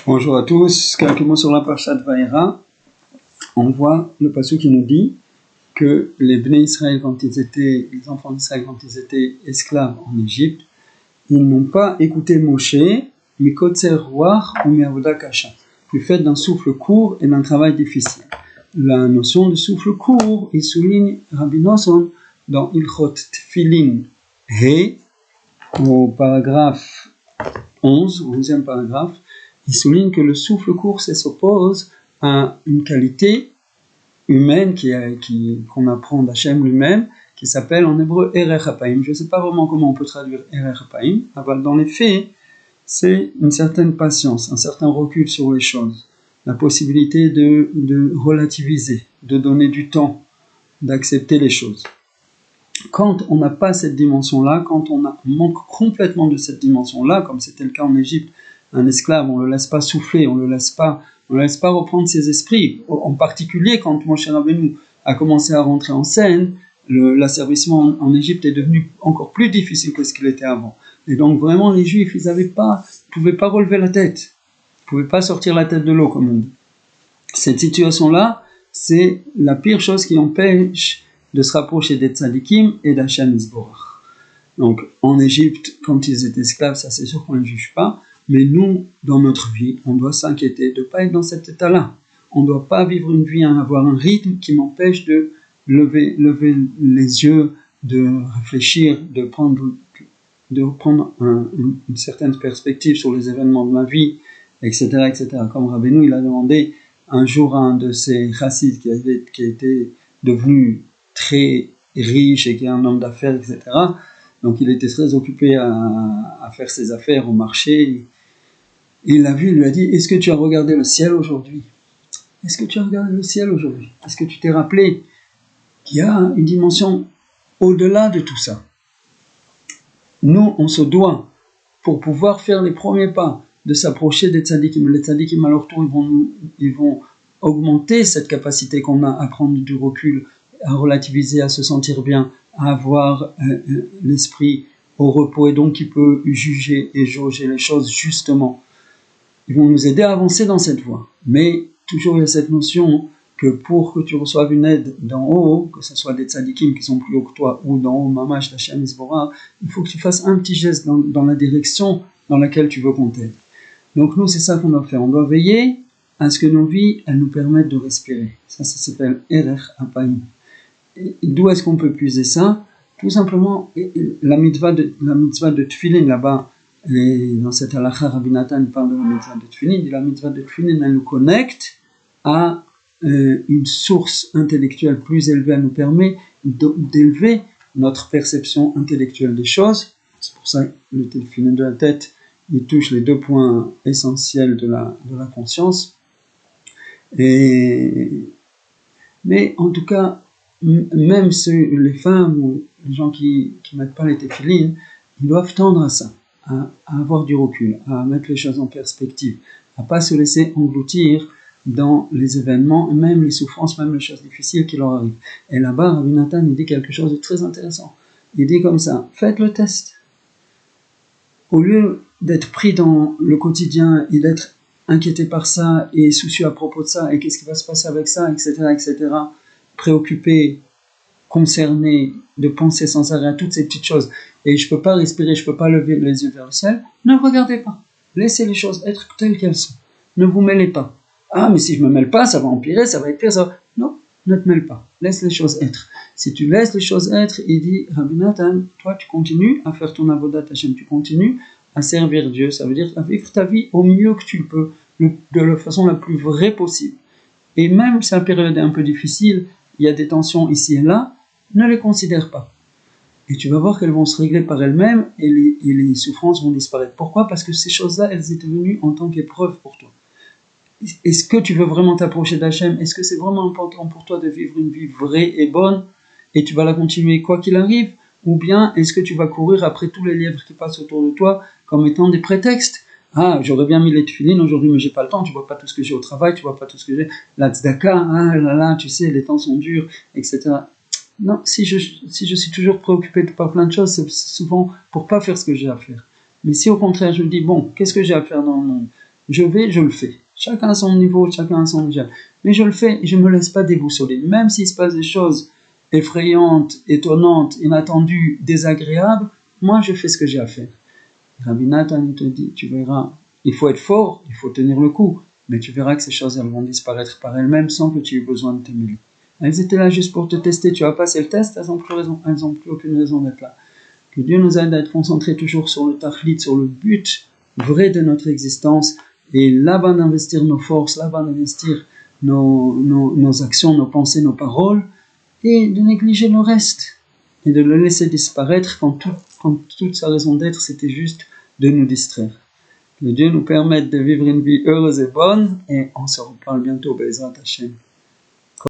Bonjour à tous, quelques mots sur la Parashat Vaïra. On voit le passage qui nous dit que les Bnei Israël, les enfants d'Israël, quand ils étaient esclaves en Égypte, ils n'ont pas écouté Moshe, mikotzer ruach ou mi'avoda kasha, du fait d'un souffle court et d'un travail difficile. La notion de souffle court, il souligne Rabbi Nosson dans Ilchot Tfilin He, au paragraphe 11, au 11e paragraphe. Il souligne que le souffle court s'oppose à une qualité humaine qu'on apprend d'Hachem lui-même, qui s'appelle en hébreu Erech Hapaim. Je ne sais pas vraiment comment on peut traduire Erech Hapaim, mais dans les faits, c'est une certaine patience, un certain recul sur les choses, la possibilité de relativiser, de donner du temps, d'accepter les choses. Quand on n'a pas cette dimension-là, quand on manque complètement de cette dimension-là, comme c'était le cas en Égypte, un esclave, on ne le laisse pas souffler, on ne le laisse pas reprendre ses esprits. En particulier, quand Moshe Rabbeinu a commencé à rentrer en scène, l'asservissement en Égypte est devenu encore plus difficile que ce qu'il était avant. Et donc vraiment, les Juifs, ils ne pouvaient pas relever la tête, ils ne pouvaient pas sortir la tête de l'eau, comme on dit. Cette situation-là, c'est la pire chose qui empêche de se rapprocher des tzadikim et d'Hachem Yisborach. Donc, en Égypte, quand ils étaient esclaves, ça c'est sûr qu'on ne les juge pas, mais nous, dans notre vie, on doit s'inquiéter de ne pas être dans cet état-là. On ne doit pas vivre une vie, avoir un rythme qui m'empêche de lever les yeux, de réfléchir, de prendre une certaine perspective sur les événements de ma vie, etc. etc. Comme Rabbeinu, il a demandé un jour à un de ses chassides qui était devenu très riche et qui est un homme d'affaires, etc. Donc il était très occupé à faire ses affaires au marché. Il l'a vu, il lui a dit: est-ce que tu as regardé le ciel aujourd'hui? Est-ce que tu as regardé le ciel aujourd'hui? Est-ce que tu t'es rappelé qu'il y a une dimension au-delà de tout ça? Nous, on se doit, pour pouvoir faire les premiers pas, de s'approcher des tzadikim. Les tzadikim, à leur tour, ils vont augmenter cette capacité qu'on a à prendre du recul, à relativiser, à se sentir bien, à avoir l'esprit au repos, et donc qui peut juger et jauger les choses justement. Ils vont nous aider à avancer dans cette voie. Mais toujours il y a cette notion que pour que tu reçoives une aide d'en haut, que ce soit des tzadikim qui sont plus haut que toi, ou d'en haut, mamash, d'Hachem Yisborach, il faut que tu fasses un petit geste dans la direction dans laquelle tu veux qu'on t'aide. Donc nous, c'est ça qu'on doit faire. On doit veiller à ce que nos vies, elles nous permettent de respirer. Ça s'appelle Erech Hapaim. D'où est-ce qu'on peut puiser ça? Tout simplement, la mitzvah de Tfilin, là-bas, dans cette halakha, Rabbi Nathan parle de la mitzvah de Tfilin, et la mitzvah de Tfilin, elle nous connecte à une source intellectuelle plus élevée, elle nous permet d'élever notre perception intellectuelle des choses. C'est pour ça que le Tfilin de la tête, il touche les deux points essentiels de la conscience. Mais en tout cas, même les femmes ou les gens qui ne mettent pas les téphilines, ils doivent tendre à ça, à avoir du recul, à mettre les choses en perspective, à ne pas se laisser engloutir dans les événements, même les souffrances, même les choses difficiles qui leur arrivent. Et là-bas, Rabbi Nathan, il dit quelque chose de très intéressant. Il dit comme ça: faites le test. Au lieu d'être pris dans le quotidien et d'être inquiété par ça et soucieux à propos de ça, et qu'est-ce qui va se passer avec ça, etc., etc., préoccupé, concerné, de penser sans arrêt à toutes ces petites choses, et je ne peux pas respirer, je ne peux pas lever les yeux vers le ciel, ne regardez pas. Laissez les choses être telles qu'elles sont. Ne vous mêlez pas. Ah, mais si je ne me mêle pas, ça va empirer, ça va être pire, ça va... Non, ne te mêle pas. Laisse les choses être. Si tu laisses les choses être, il dit, Rabbi Nathan, toi tu continues à faire ton avodat Hashem, tu continues à servir Dieu, ça veut dire à vivre ta vie au mieux que tu peux, de la façon la plus vraie possible. Et même si la période est un peu difficile, il y a des tensions ici et là, ne les considère pas. Et tu vas voir qu'elles vont se régler par elles-mêmes et les souffrances vont disparaître. Pourquoi? Parce que ces choses-là, elles étaient venues en tant qu'épreuve pour toi. Est-ce que tu veux vraiment t'approcher d'Hachem? Est-ce que c'est vraiment important pour toi de vivre une vie vraie et bonne et tu vas la continuer quoi qu'il arrive? Ou bien est-ce que tu vas courir après tous les lièvres qui passent autour de toi comme étant des prétextes? Ah, j'aurais bien mis les tefilines aujourd'hui, mais j'ai pas le temps, tu vois pas tout ce que j'ai au travail, tu vois pas tout ce que j'ai, la tzedaka, ah là là, tu sais, les temps sont durs, etc. Non, si je suis toujours préoccupé par plein de choses, c'est souvent pour pas faire ce que j'ai à faire. Mais si au contraire je me dis, bon, qu'est-ce que j'ai à faire dans le monde? je le fais. Chacun à son niveau, chacun à son niveau. Mais je le fais et je ne me laisse pas déboussoler. Même s'il se passe des choses effrayantes, étonnantes, inattendues, désagréables, moi je fais ce que j'ai à faire. Rabbi Nathan te dit, tu verras, il faut être fort, il faut tenir le coup, mais tu verras que ces choses elles vont disparaître par elles-mêmes sans que tu aies besoin de te mêler. Elles étaient là juste pour te tester, tu as passé le test, elles n'ont plus aucune raison d'être là. Que Dieu nous aide à être concentrés toujours sur le tachlit, sur le but vrai de notre existence, et là-bas d'investir nos forces, là-bas d'investir nos actions, nos pensées, nos paroles, et de négliger le reste, et de le laisser disparaître quand toute sa raison d'être, c'était juste de nous distraire. Que Dieu nous permette de vivre une vie heureuse et bonne, et on se reparle bientôt, Bezrat Hashem.